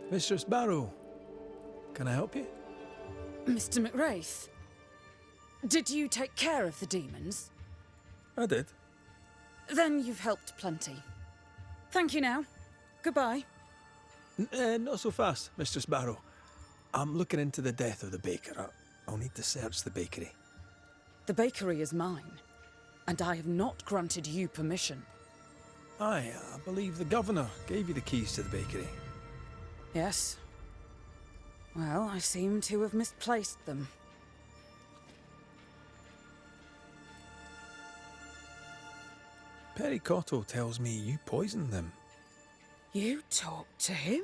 Mistress Barrow, can I help you? Mr. McWraith, did you take care of the demons? I did. Then you've helped plenty. Thank you now. Goodbye. Not so fast, Mistress Barrow. I'm looking into the death of the baker. I'll need to search the bakery. The bakery is mine, and I have not granted you permission. Aye, I believe the governor gave you the keys to the bakery. Yes. Well, I seem to have misplaced them. Perry Cottle tells me you poisoned them. You talked to him?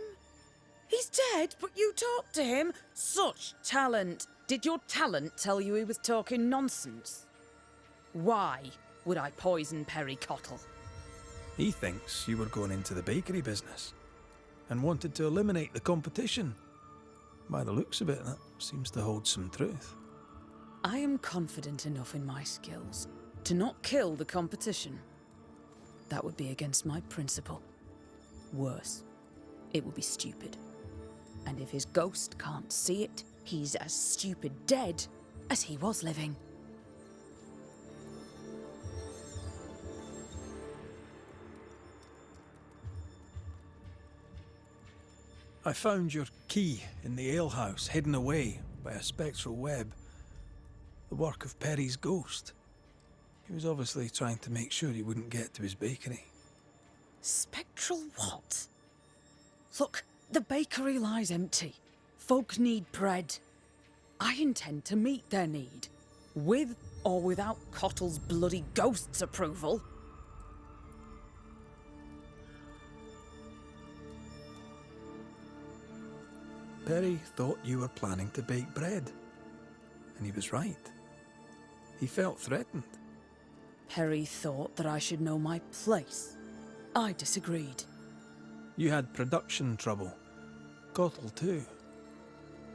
He's dead, but you talked to him? Such talent! Did your talent tell you he was talking nonsense? Why would I poison Perry Cottle? He thinks you were going into the bakery business and wanted to eliminate the competition. By the looks of it, that seems to hold some truth. I am confident enough in my skills to not kill the competition. That would be against my principle. Worse, it would be stupid. And if his ghost can't see it, he's as stupid dead as he was living. I found your key in the alehouse, hidden away by a spectral web. The work of Perry's ghost. He was obviously trying to make sure he wouldn't get to his bakery. Spectral what? Look, the bakery lies empty. Folk need bread. I intend to meet their need, with or without Cottle's bloody ghost's approval. Perry thought you were planning to bake bread. And he was right. He felt threatened. Perry thought that I should know my place. I disagreed. You had production trouble. Cottle too.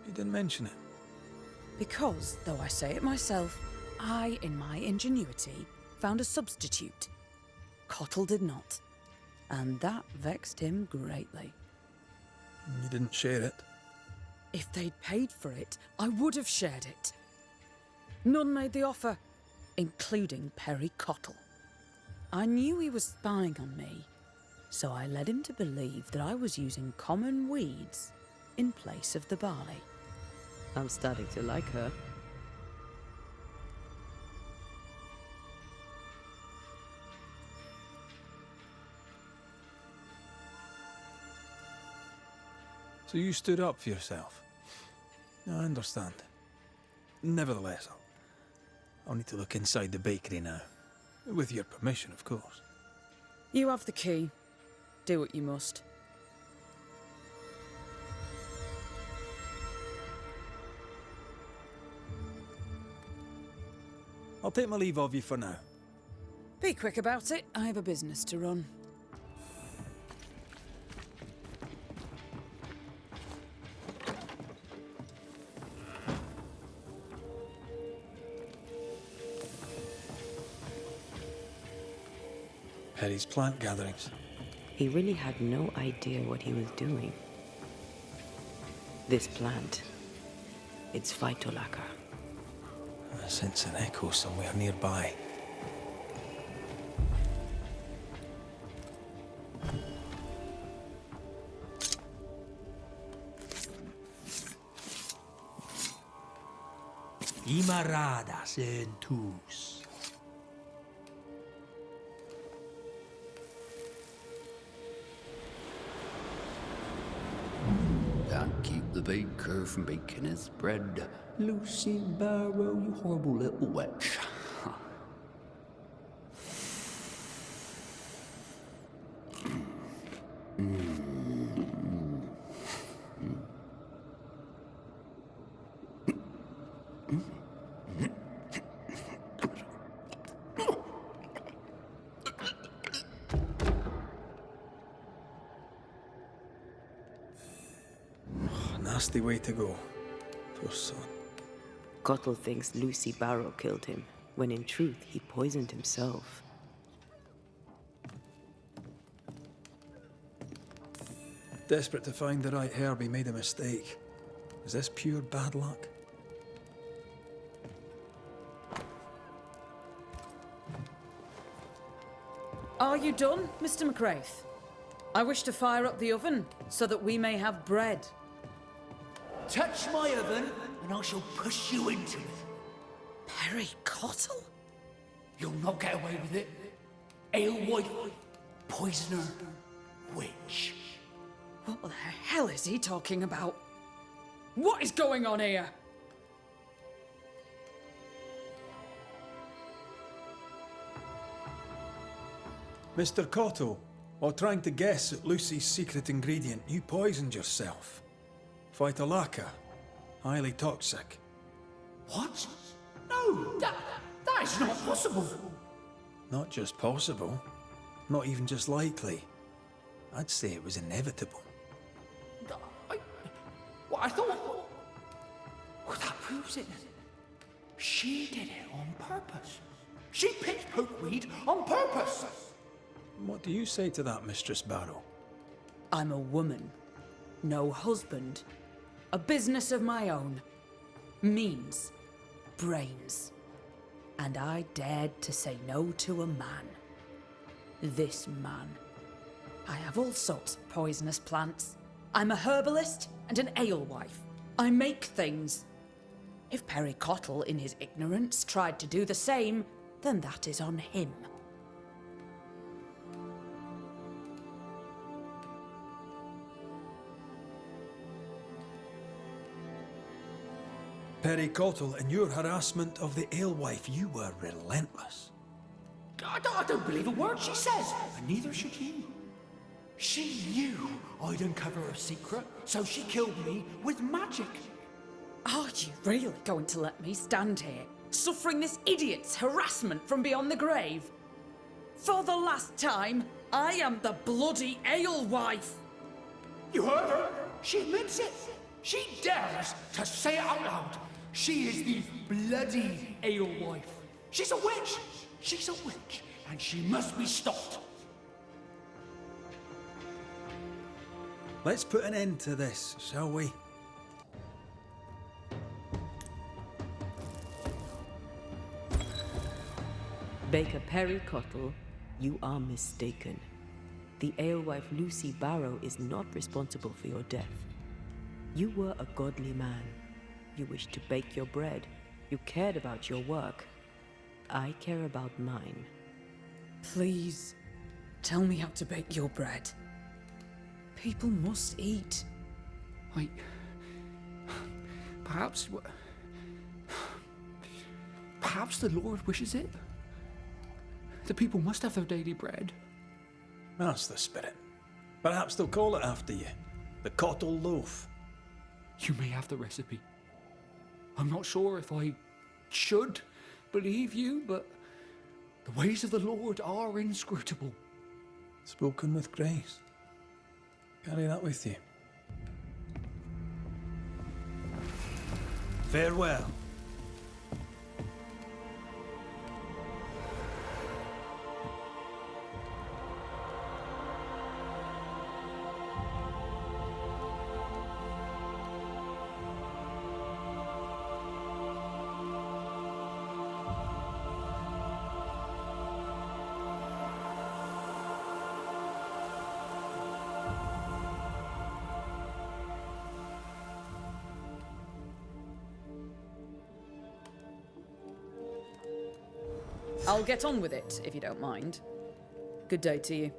You didn't mention it. Because, though I say it myself, I, in my ingenuity, found a substitute. Cottle did not. And that vexed him greatly. You didn't share it. If they'd paid for it, I would have shared it. None made the offer, including Perry Cottle. I knew he was spying on me, so I led him to believe that I was using common weeds in place of the barley. I'm starting to like her. So you stood up for yourself. I understand. Nevertheless, I'll need to look inside the bakery now. With your permission, of course. You have the key. Do what you must. I'll take my leave of you for now. Be quick about it. I have a business to run. Perry's plant gatherings. He really had no idea what he was doing. This plant, it's phytolacca. I sense an echo somewhere nearby. Imarada sentus. Can't keep the baker from baking his bread. Lucy Barrow, you horrible little witch. Nasty way to go. Poor son. Cottle thinks Lucy Barrow killed him, when in truth he poisoned himself. Desperate to find the right herb, he made a mistake. Is this pure bad luck? Are you done, Mr. McCraith? I wish to fire up the oven so that we may have bread. Touch my oven, and I shall push you into it. Perry Cottle? You'll not get away with it. Alewife, poisoner, witch. What the hell is he talking about? What is going on here? Mr. Cotto, while trying to guess at Lucy's secret ingredient, you poisoned yourself. Phytolacca, highly toxic. What? No, that is not possible. Not just possible, not even just likely. I'd say it was inevitable. I thought... Well, that proves it. She did it on purpose. She picked pokeweed on purpose. What do you say to that, Mistress Barrow? I'm a woman. No husband. A business of my own. Means. Brains. And I dared to say no to a man. This man. I have all sorts of poisonous plants. I'm a herbalist and an alewife. I make things. If Perry Cottle, in his ignorance, tried to do the same, then that is on him. Perry Cottle, in your harassment of the alewife, you were relentless. I don't believe a word she says, and neither should you. She knew I'd uncover her secret, so she killed me with magic. Are you really going to let me stand here, suffering this idiot's harassment from beyond the grave? For the last time, I am the bloody alewife! You heard her? She admits it. She dares to say it out loud. She is the bloody alewife. She's a witch. She's a witch, and she must be stopped. Let's put an end to this, shall we? Baker Perry Cottle, you are mistaken. The alewife Lucy Barrow is not responsible for your death. You were a godly man. You wished to bake your bread. You cared about your work. I care about mine. Please, tell me how to bake your bread. People must eat. Perhaps the Lord wishes it. The people must have their daily bread. That's the spirit. Perhaps they'll call it after you. The Cottle Loaf. You may have the recipe. I'm not sure if I should believe you, but the ways of the Lord are inscrutable. Spoken with grace. Carry that with you. Farewell. I'll get on with it, if you don't mind. Good day to you.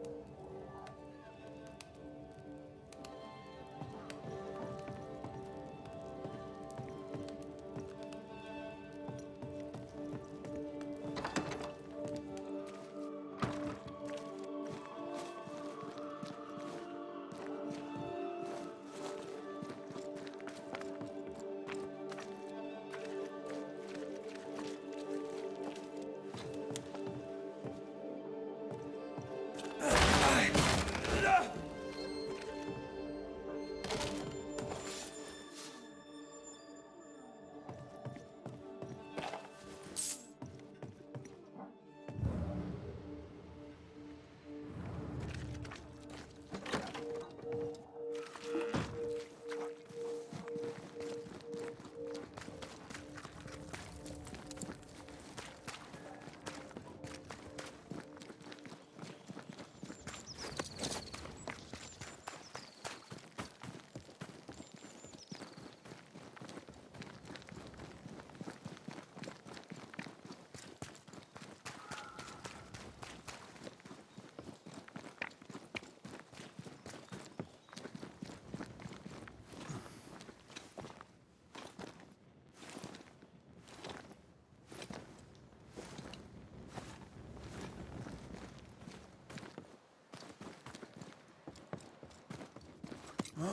The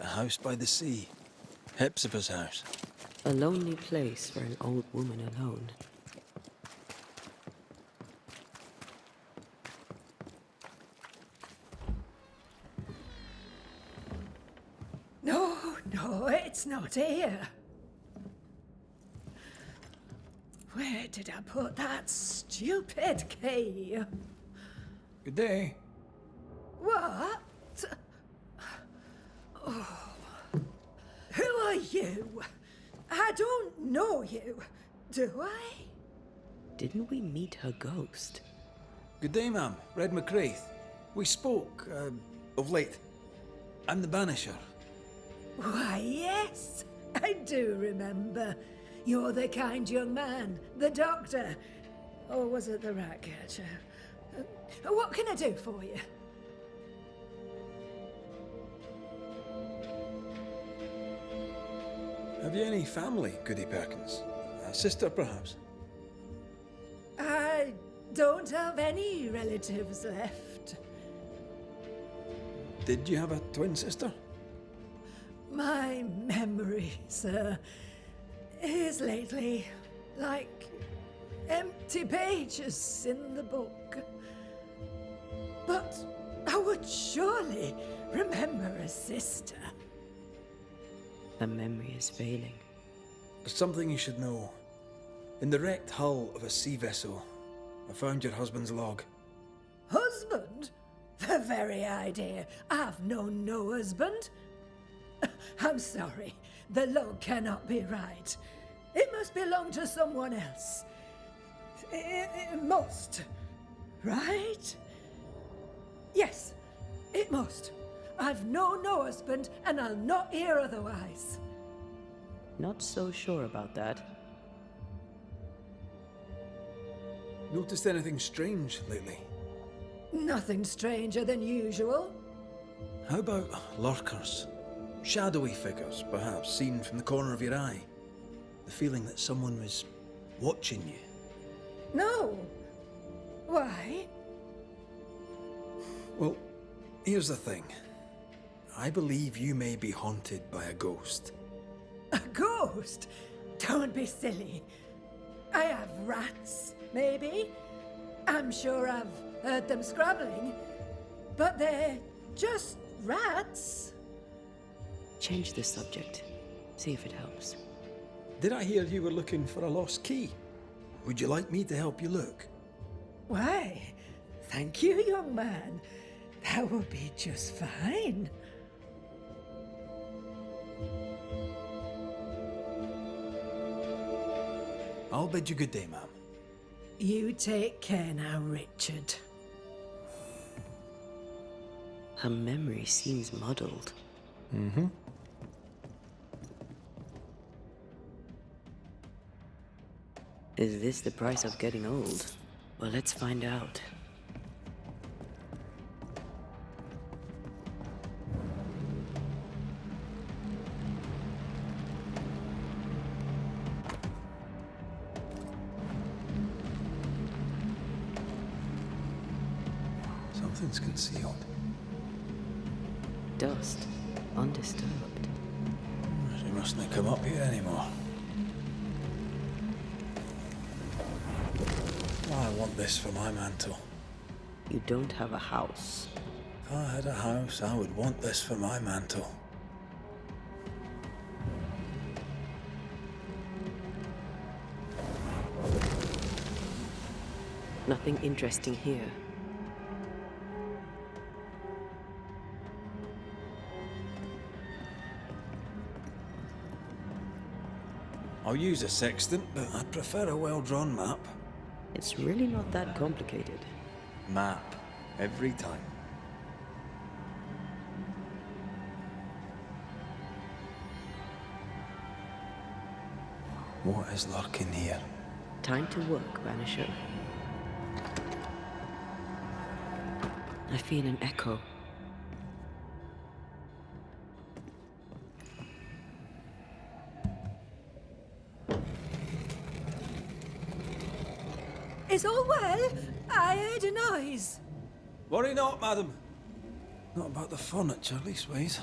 house by the sea. Hepzibah's house. A lonely place for an old woman alone. No, it's not here. Where did I put that stupid key? Good day. What? Oh. Who are you? I don't know you, do I? Didn't we meet her ghost? Good day, ma'am. Red McCraith. We spoke, of late. I'm the Banisher. Why, yes, I do remember. You're the kind young man, the doctor. Or was it the rat catcher? What can I do for you? Have you any family, Goody Perkins? A sister, perhaps? I don't have any relatives left. Did you have a twin sister? My memory, sir, is lately like empty pages in the book. But I would surely remember a sister. Her memory is failing. There's something you should know. In the wrecked hull of a sea vessel, I found your husband's log. Husband? The very idea. I've known no husband. I'm sorry. The log cannot be right. It must belong to someone else. It must. Right? Yes, it must. I've known no husband, and I'll not hear otherwise. Not so sure about that. Noticed anything strange lately? Nothing stranger than usual. How about lurkers? Shadowy figures, perhaps, seen from the corner of your eye. The feeling that someone was watching you. No. Why? Well, here's the thing. I believe you may be haunted by a ghost. A ghost? Don't be silly. I have rats, maybe. I'm sure I've heard them scrabbling. But they're just rats. Change the subject. See if it helps. Did I hear you were looking for a lost key? Would you like me to help you look? Why, thank you, young man. That would be just fine. I'll bid you good day, ma'am. You take care now, Richard. Her memory seems muddled. Mm-hmm. Is this the price of getting old? Well, let's find out. Something's concealed. Dust, undisturbed. She mustn't come up here anymore. I want this for my mantle. You don't have a house. If I had a house, I would want this for my mantle. Nothing interesting here. I'll use a sextant, but I'd prefer a well-drawn map. It's really not that complicated. Map. Every time. What is lurking here? Time to work, Banisher. I feel an echo. Is all well? I heard a noise. Worry not, madam. Not about the furniture, leastways.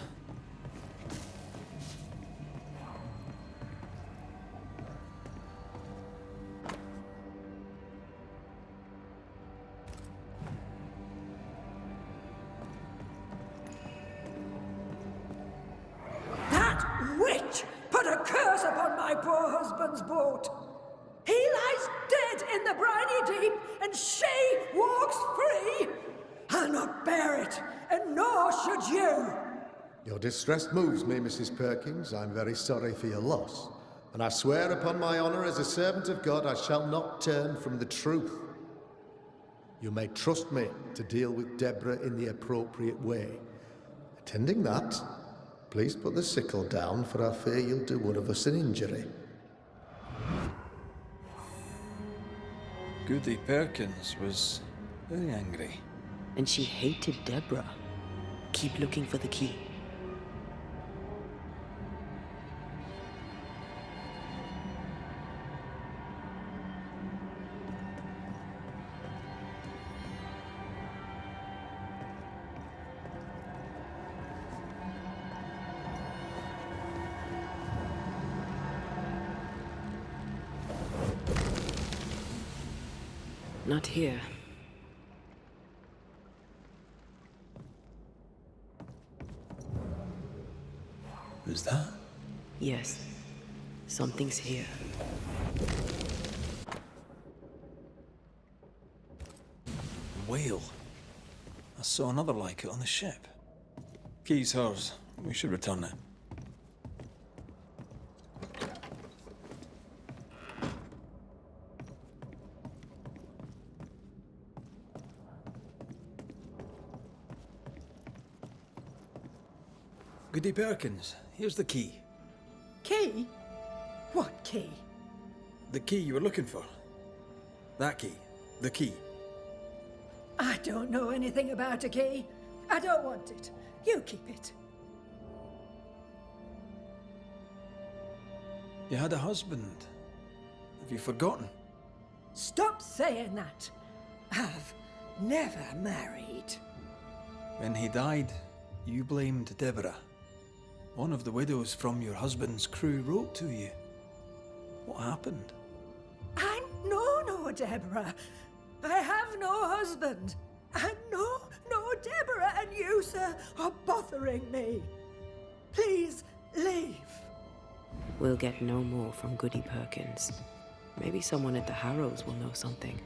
That witch put a curse upon my poor husband's boat. He lies dead in the briny deep, and she walks free. I'll not bear it, and nor should you. Your distress moves me, Mrs. Perkins. I'm very sorry for your loss. And I swear upon my honour as a servant of God, I shall not turn from the truth. You may trust me to deal with Deborah in the appropriate way. Attending that, please put the sickle down, for I fear you'll do one of us an injury. Goody Perkins was very angry. And she hated Deborah. Keep looking for the key. Not here. Who's that? Yes. Something's here. Whale. I saw another like it on the ship. Key's hers. We should return it. Goody Perkins, here's the key. Key? What key? The key you were looking for. That key. The key. I don't know anything about a key. I don't want it. You keep it. You had a husband. Have you forgotten? Stop saying that. I've never married. When he died, you blamed Deborah. One of the widows from your husband's crew wrote to you. What happened? I know no Deborah. I have no husband. I know no Deborah, and you, sir, are bothering me. Please, leave. We'll get no more from Goody Perkins. Maybe someone at the Harrows will know something.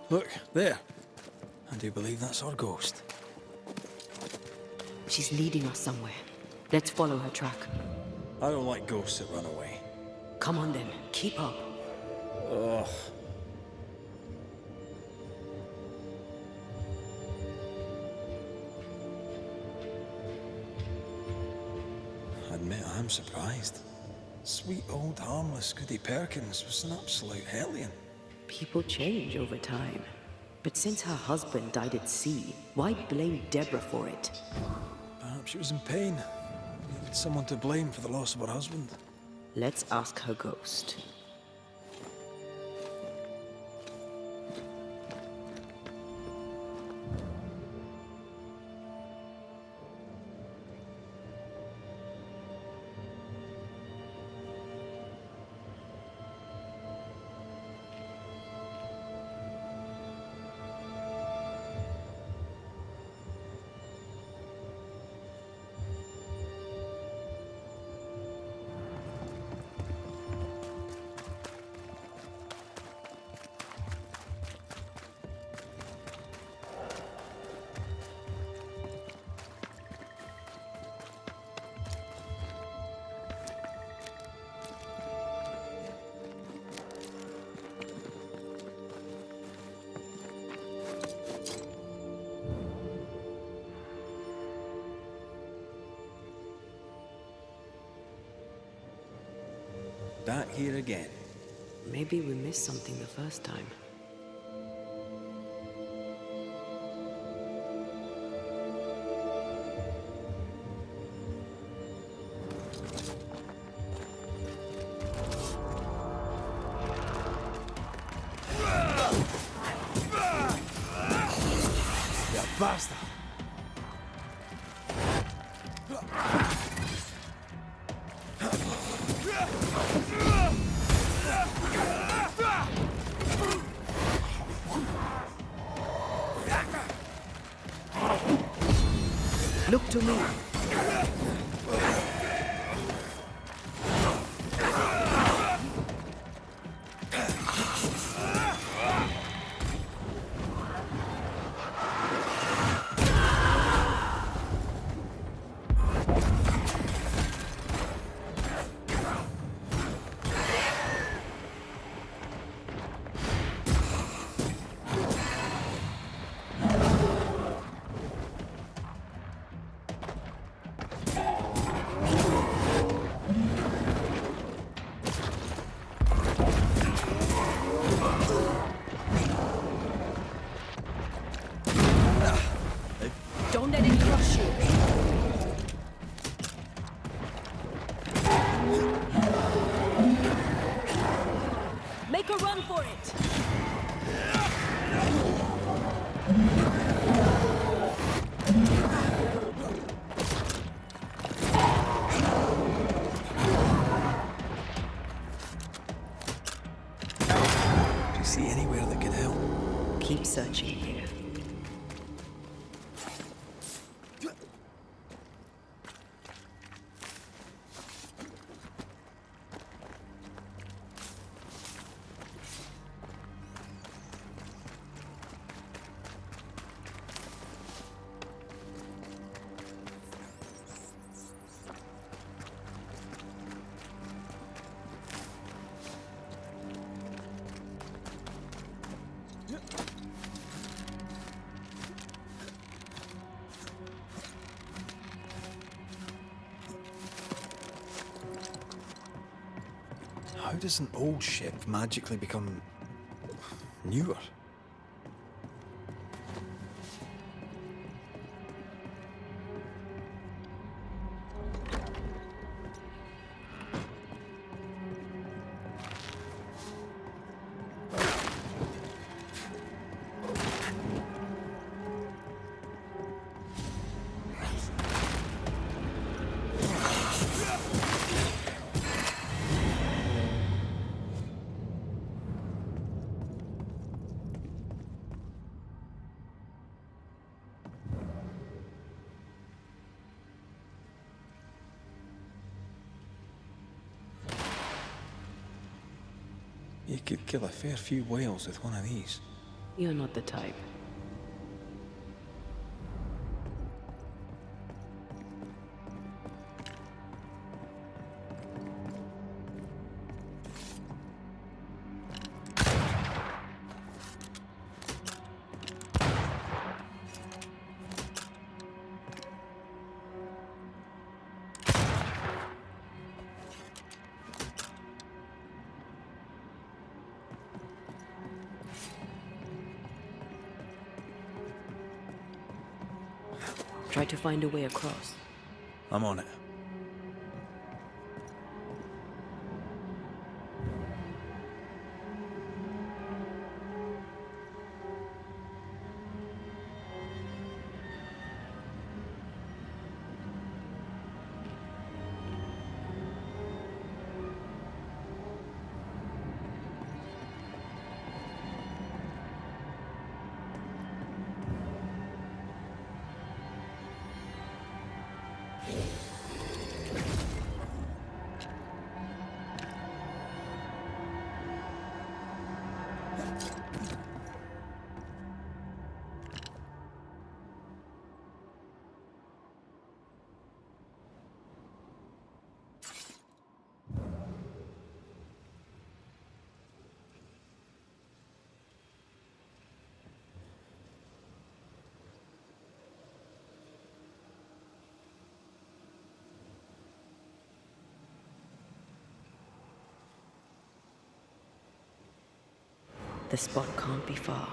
Look, there. I do believe that's our ghost. She's leading us somewhere. Let's follow her track. I don't like ghosts that run away. Come on then, keep up. Ugh. I admit I'm surprised. Sweet old harmless Goody Perkins was an absolute hellion. People change over time. But since her husband died at sea, why blame Deborah for it? Perhaps she was in pain. Needed someone to blame for the loss of her husband. Let's ask her ghost. Back here again. Maybe we missed something the first time. Master! Look to me. Don't let it crush you. Make a run for it. Do you see anywhere that could help? Keep searching here. How does an old ship magically become newer? You could kill a fair few whales with one of these. You're not the type. Try to find a way across. I'm on it. The spot can't be far.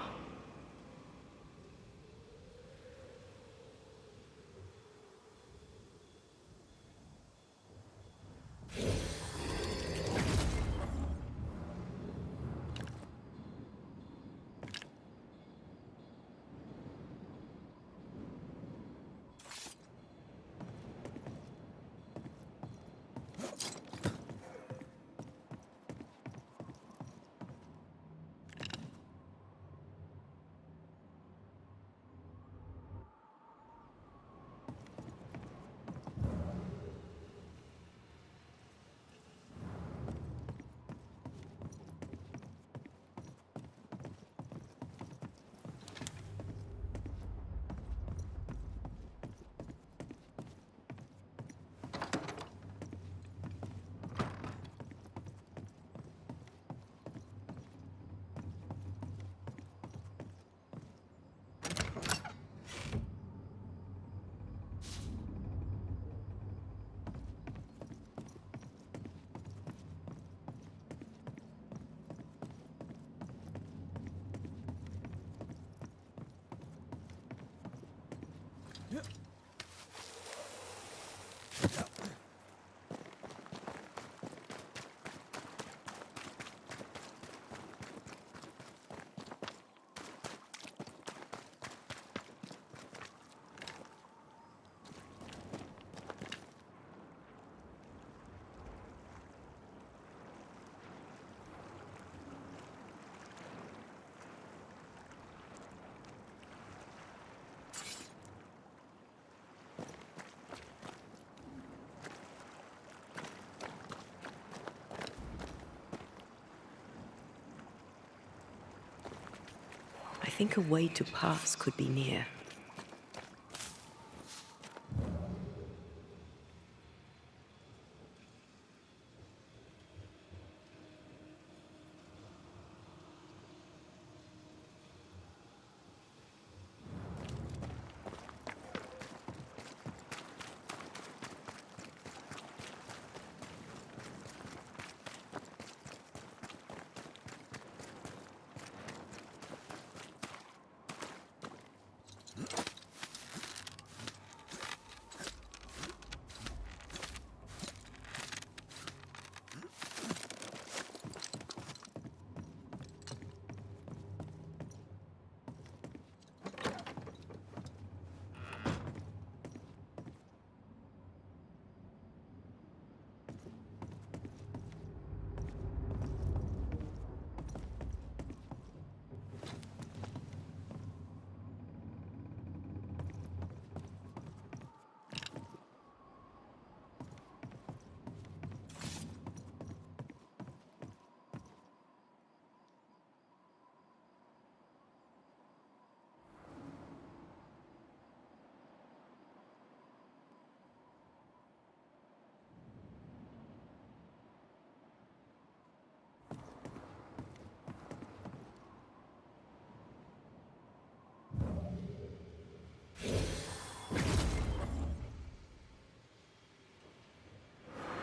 think a way to pass could be near.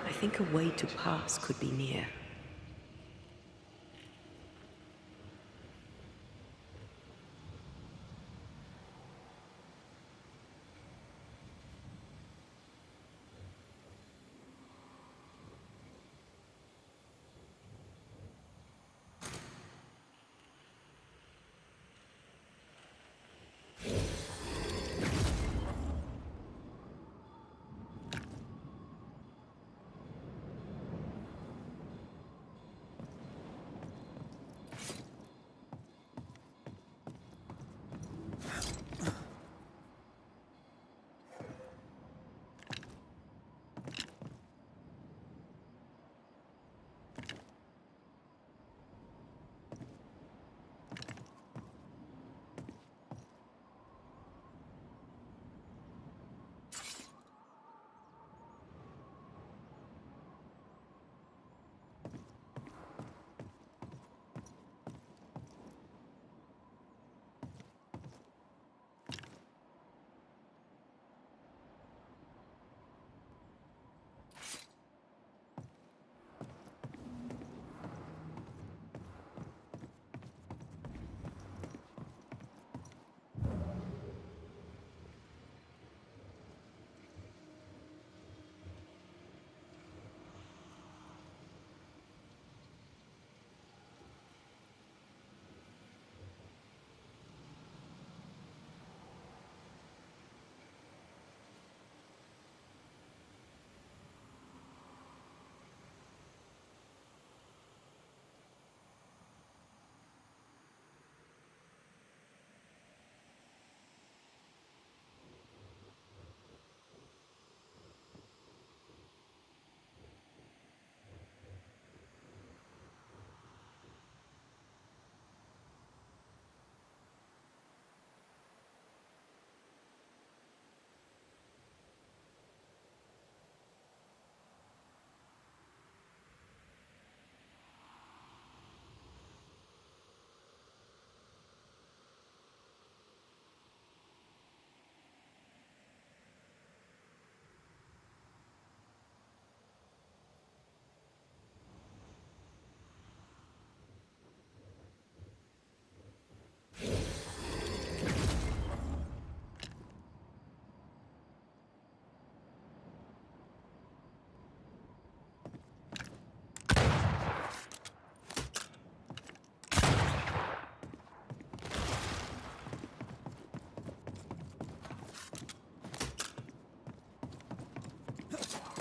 I think a way to pass could be near.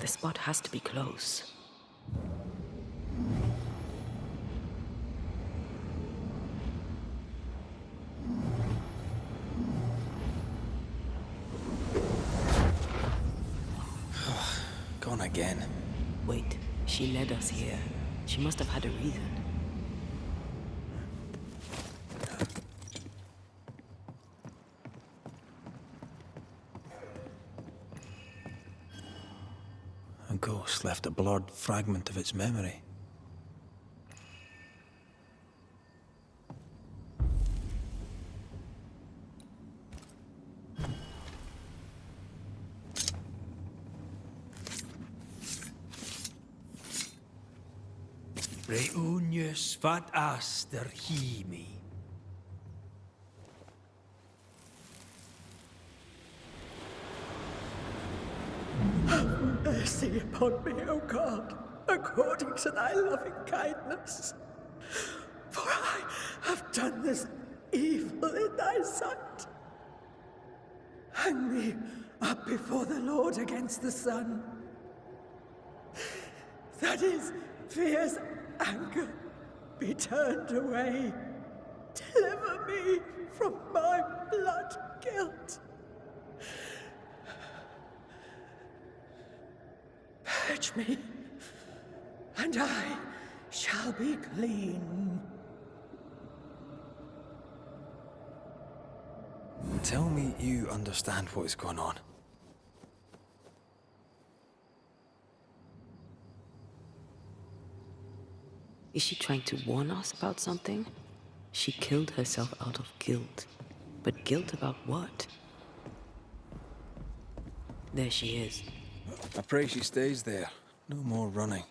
The spot has to be close. Gone again. Wait, she led us here. She must have had a reason. left a blurred fragment of its memory. Reunius vat aster himi. Mercy upon me, O God, according to thy loving kindness. For I have done this evil in thy sight. Hang me up before the Lord against the sun, that his fierce anger be turned away. Deliver me from my blood guilt. Purge me, and I shall be clean. Tell me you understand what is going on. Is she trying to warn us about something? She killed herself out of guilt. But guilt about what? There she is. I pray she stays there. No more running.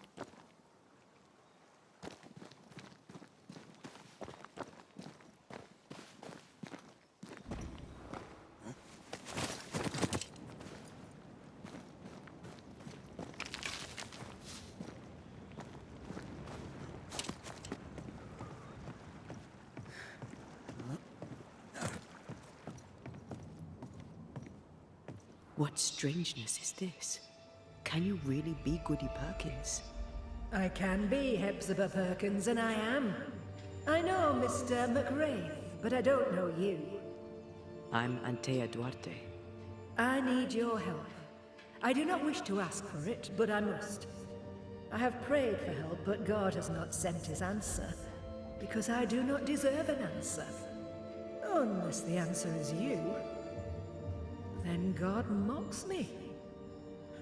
What strangeness is this? Can you really be Goody Perkins? I can be Hepzibah Perkins, and I am. I know Mr. McRae, but I don't know you. I'm Antea Duarte. I need your help. I do not wish to ask for it, but I must. I have prayed for help, but God has not sent his answer, because I do not deserve an answer. Unless the answer is you. Then God mocks me.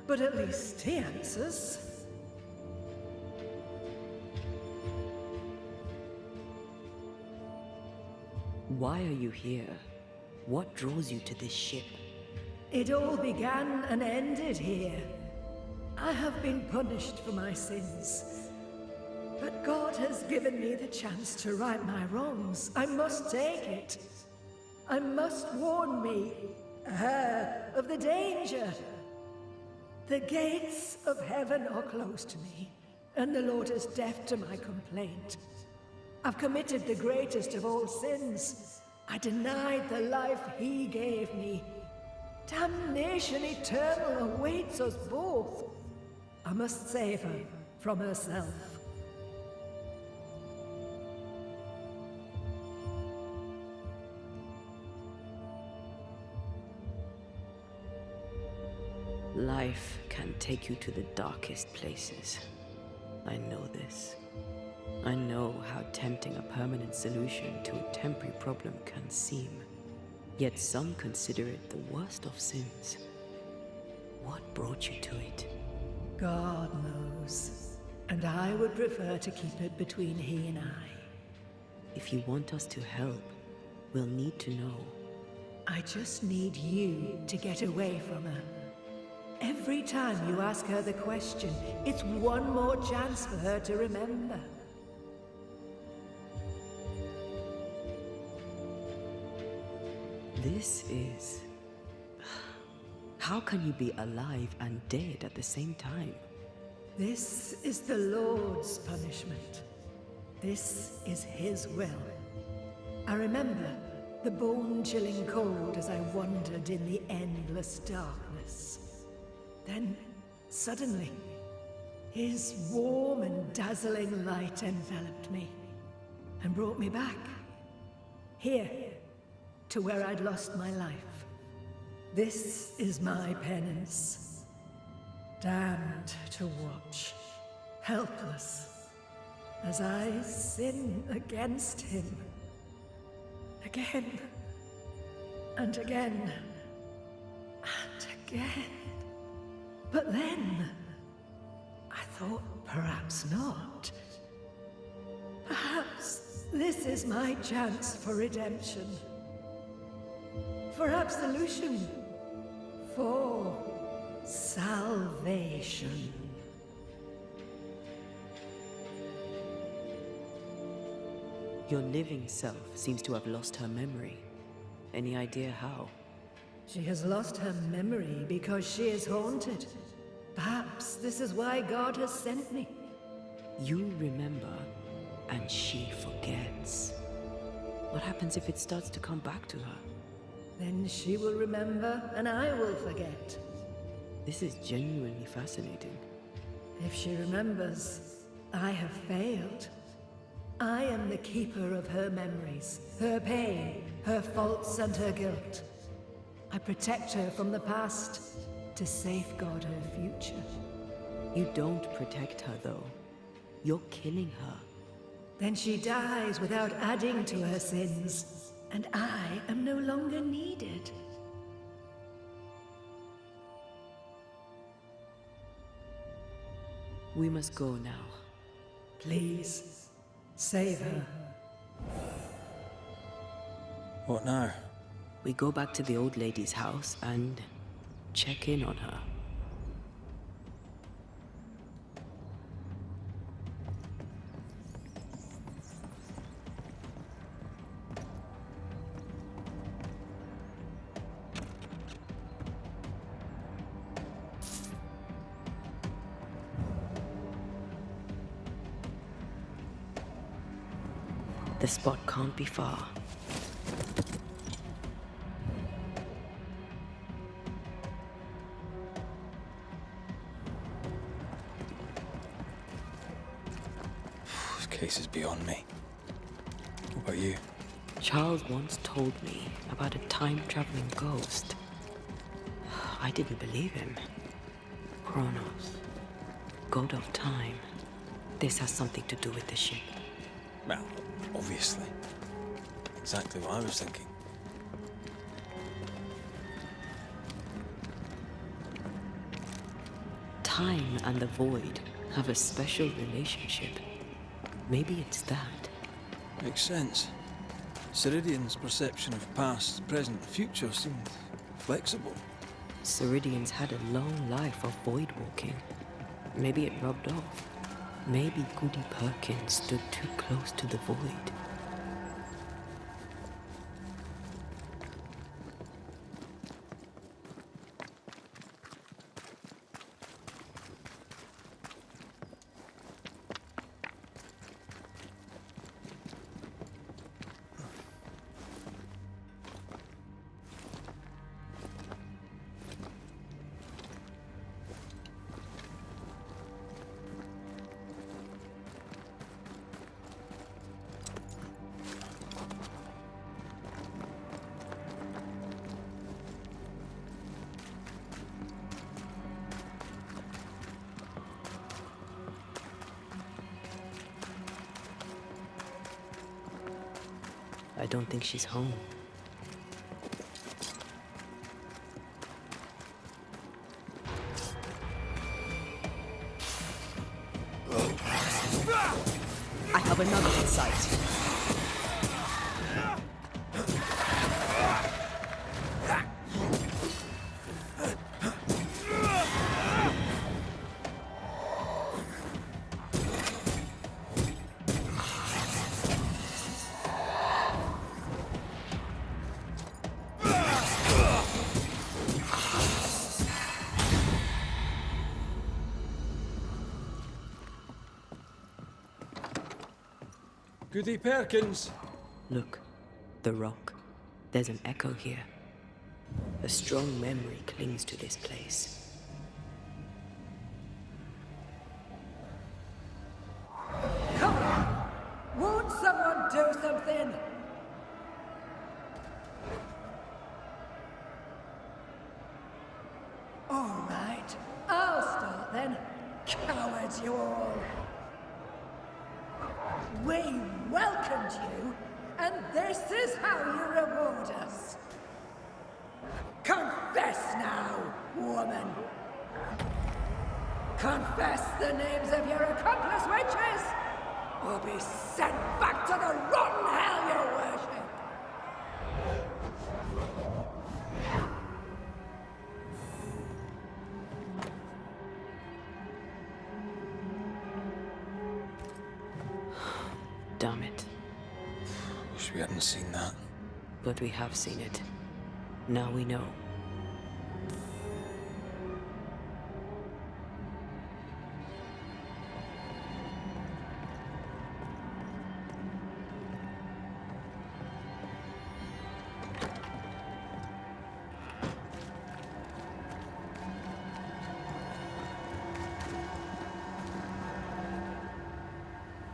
But at least he answers. Why are you here? What draws you to this ship? It all began and ended here. I have been punished for my sins. But God has given me the chance to right my wrongs. I must take it. I must warn me, her, of the danger. The gates of heaven are closed to me, and the Lord is deaf to my complaint. I've committed the greatest of all sins. I denied the life he gave me. Damnation eternal awaits us both. I must save her from herself. Life can take you to the darkest places. I know this. I know how tempting a permanent solution to a temporary problem can seem. Yet some consider it the worst of sins. What brought you to it? God knows. And I would prefer to keep it between he and I. If you want us to help, we'll need to know. I just need you to get away from her. Every time you ask her the question, it's one more chance for her to remember. This is... How can you be alive and dead at the same time? This is the Lord's punishment. This is his will. I remember the bone-chilling cold as I wandered in the endless darkness. Then, suddenly, his warm and dazzling light enveloped me and brought me back. Here, to where I'd lost my life. This is my penance. Damned to watch, helpless, as I sin against him. Again, and again, and again. But then, I thought perhaps not. Perhaps this is my chance for redemption. For absolution. For salvation. Your living self seems to have lost her memory. Any idea how? She has lost her memory because she is haunted. Perhaps this is why God has sent me. You remember, and she forgets. What happens if it starts to come back to her? Then she will remember, and I will forget. This is genuinely fascinating. If she remembers, I have failed. I am the keeper of her memories, her pain, her faults, and her guilt. I protect her from the past to safeguard her future. You don't protect her, though. You're killing her. Then she dies without adding to her sins, and I am no longer needed. We must go now. Please, save her. What now? We go back to the old lady's house and check in on her. The spot can't be far. This case is beyond me. What about you? Charles once told me about a time-traveling ghost. I didn't believe him. Kronos, god of time. This has something to do with the ship. Well, obviously. Exactly what I was thinking. Time and the void have a special relationship. Maybe it's that. Makes sense. Ceridian's perception of past, present, and future seemed flexible. Ceridians had a long life of void walking. Maybe it rubbed off. Maybe Goody Perkins stood too close to the void. I don't think she's home. I have another in sight. Goody Perkins! Look, the rock. There's an echo here. A strong memory clings to this place. Come on! Won't someone do something? All right, I'll start then. Cowards you all! We welcomed you, and this is how you reward us. Confess now, woman! Confess the names of your accomplice witches, or be sent back to the rotten hell you worship! Damn it. Wish we hadn't seen that. But we have seen it. Now we know.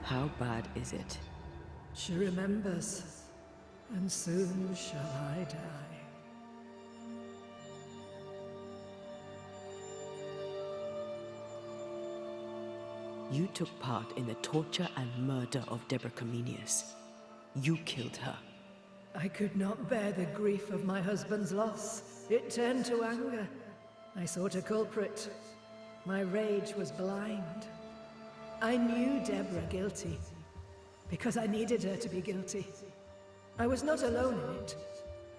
How bad is it? She remembers, and soon shall I die. You took part in the torture and murder of Deborah Comenius. You killed her. I could not bear the grief of my husband's loss. It turned to anger. I sought a culprit. My rage was blind. I knew Deborah guilty, because I needed her to be guilty. I was not alone in it.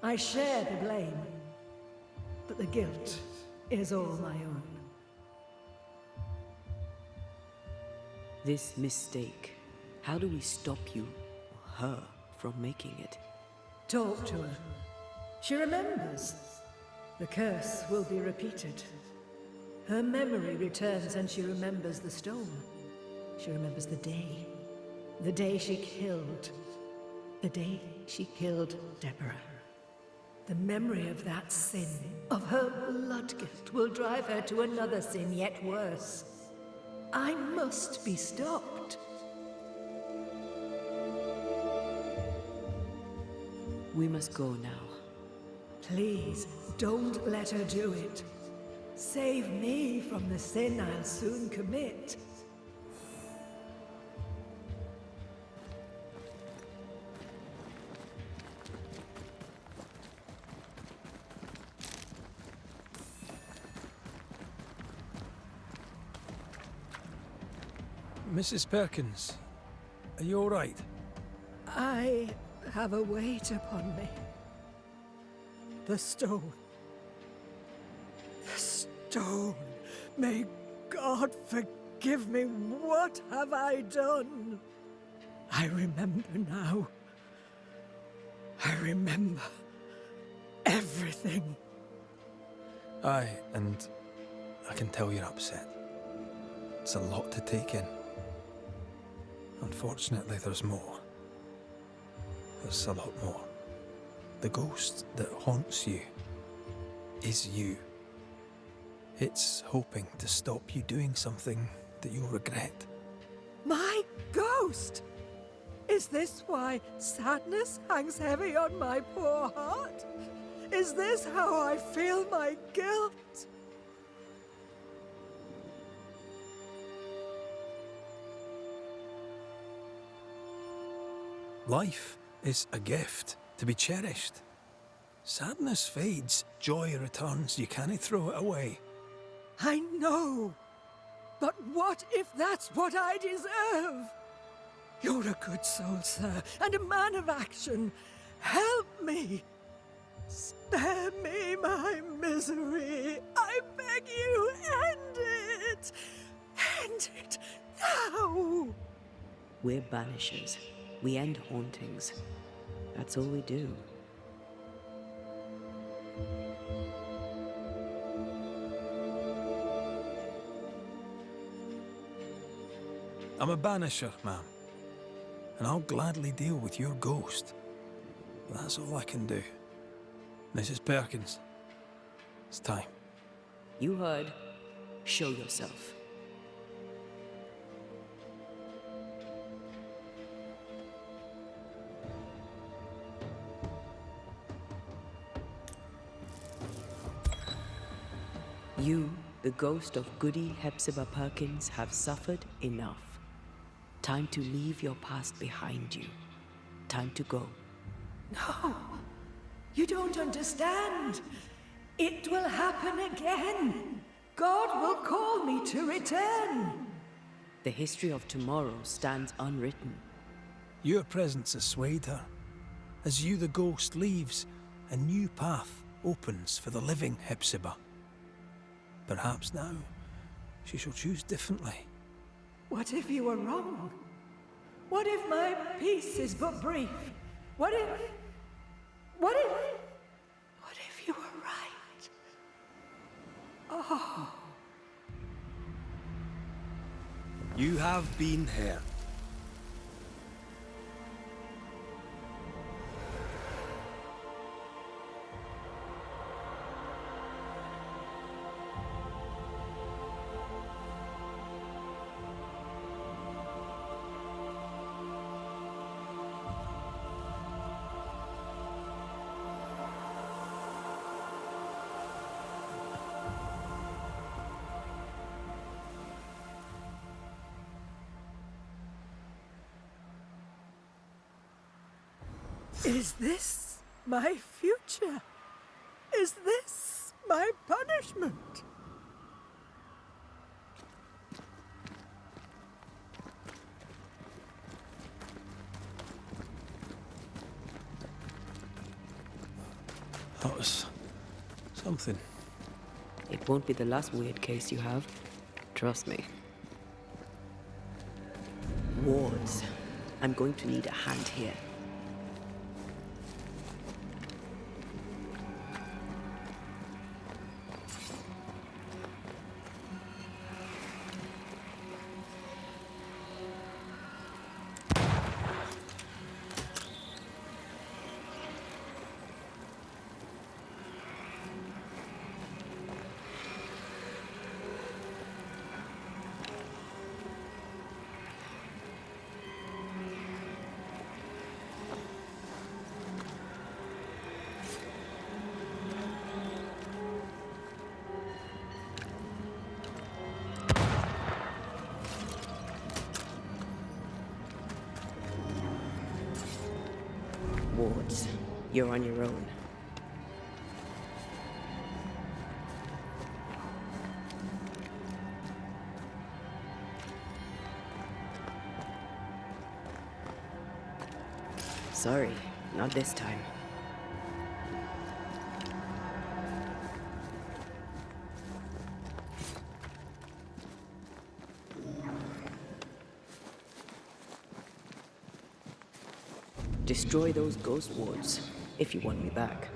I share the blame. But the guilt is all my own. This mistake, how do we stop you, or her, from making it? Talk to her. She remembers. The curse will be repeated. Her memory returns and she remembers the stone. She remembers the day she killed. The day she killed Deborah. The memory of that sin, of her blood guilt, will drive her to another sin yet worse. I must be stopped. We must go now. Please, don't let her do it. Save me from the sin I'll soon commit. Mrs. Perkins, are you all right? I have a weight upon me. The stone. The stone. May God forgive me. What have I done? I remember now. I remember everything. Aye, and I can tell you're upset. It's a lot to take in. Unfortunately, there's more. There's a lot more. The ghost that haunts you is you. It's hoping to stop you doing something that you'll regret. My ghost! Is this why sadness hangs heavy on my poor heart? Is this how I feel my guilt? Life is a gift to be cherished. Sadness fades, joy returns. You can't throw it away. I know. But what if that's what I deserve? You're a good soul, sir, and a man of action. Help me. Spare me my misery. I beg you, end it. End it now. We're Banishers. We end hauntings. That's all we do. I'm a banisher, ma'am. And I'll gladly deal with your ghost. But that's all I can do. Mrs. Perkins, it's time. You heard. Show yourself. You, the ghost of Goody Hepzibah Perkins, have suffered enough. Time to leave your past behind you. Time to go. No, you don't understand. It will happen again. God will call me to return. The history of tomorrow stands unwritten. Your presence has swayed her. As you, the ghost, leaves, a new path opens for the living Hepzibah. Perhaps now she shall choose differently. What if you were wrong? What if my peace is but brief? What if you were right? Oh. You have been here. Is this my future? Is this my punishment? That was something. It won't be the last weird case you have. Trust me. Wards. I'm going to need a hand here. Wards, you're on your own. Sorry, not this time. Destroy those ghost wards, if you want me back.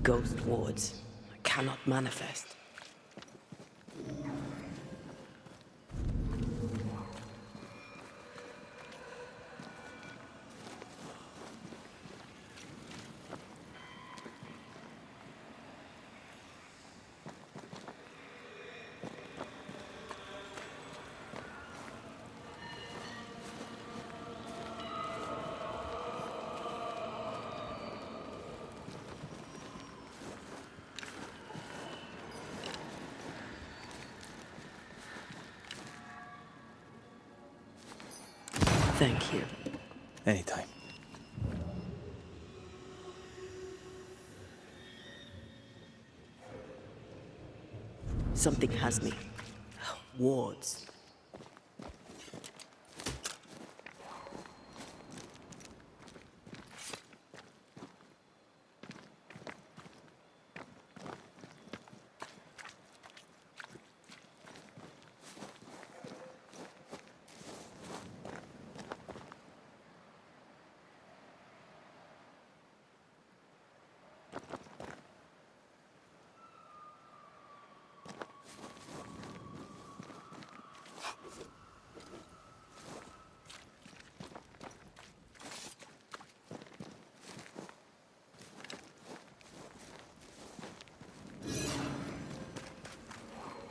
Ghost wards cannot manifest. Thank you. Anytime. Something has me. Wards.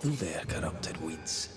Who there, corrupted weeds?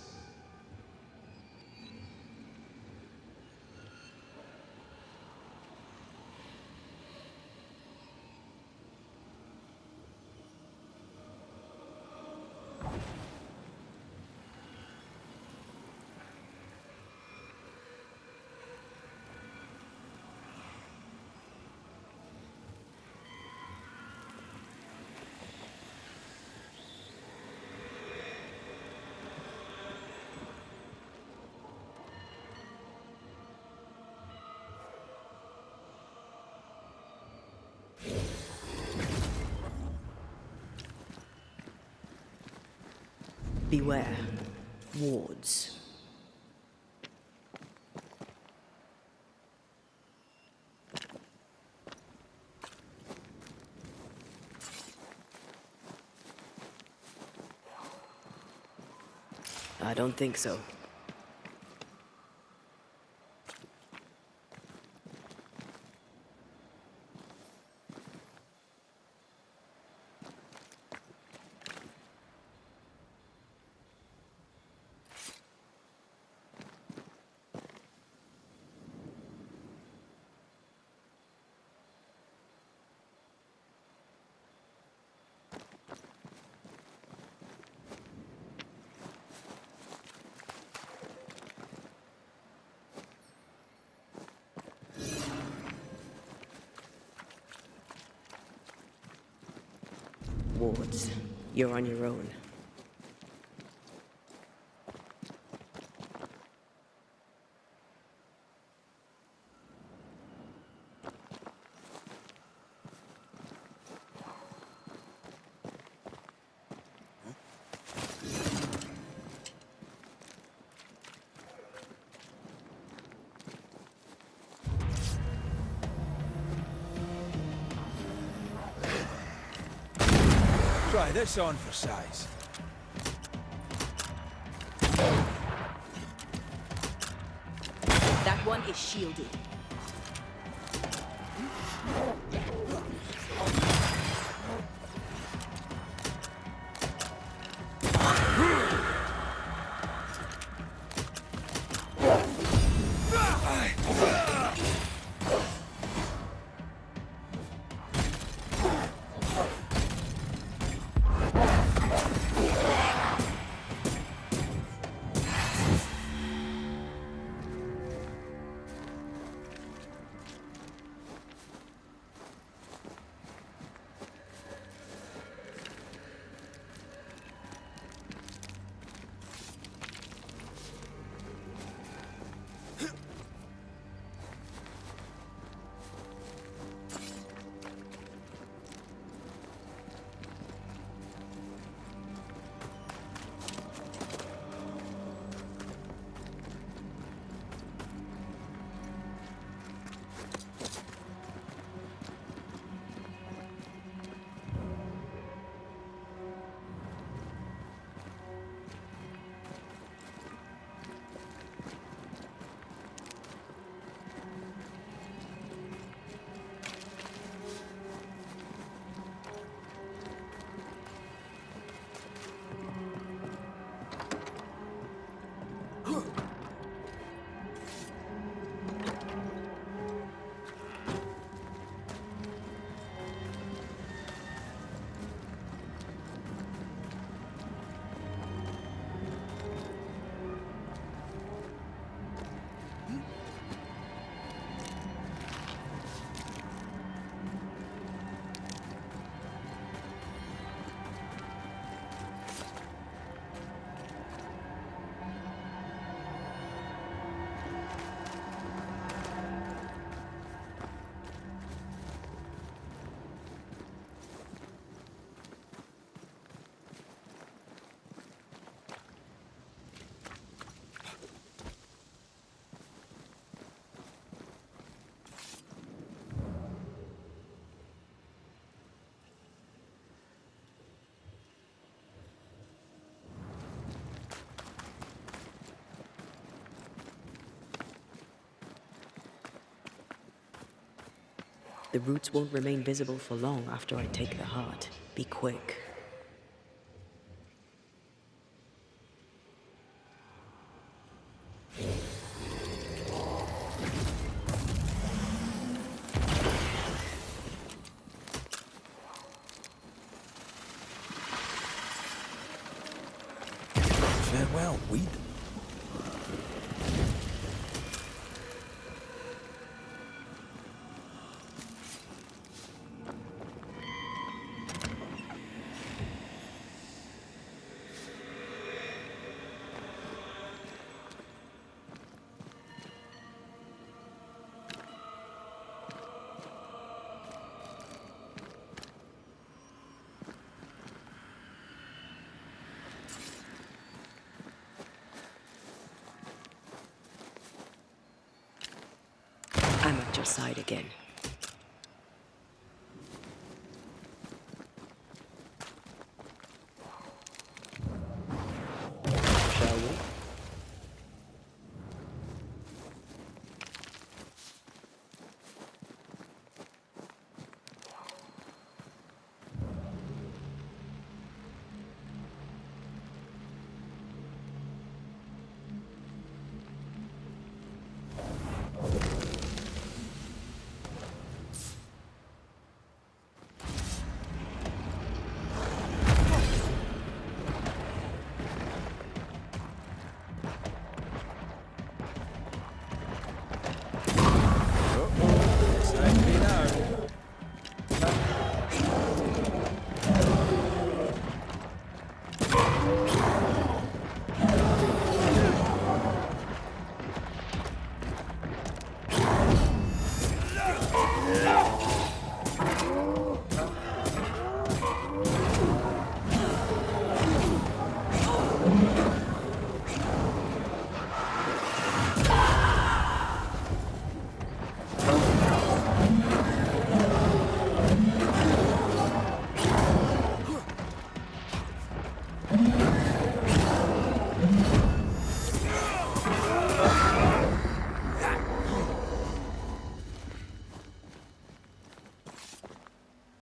Beware. Wards. I don't think so. Wards, you're on your own. Try this on for size. That one is shielded. The roots won't remain visible for long after I take the heart. Be quick. Farewell, weed. side again.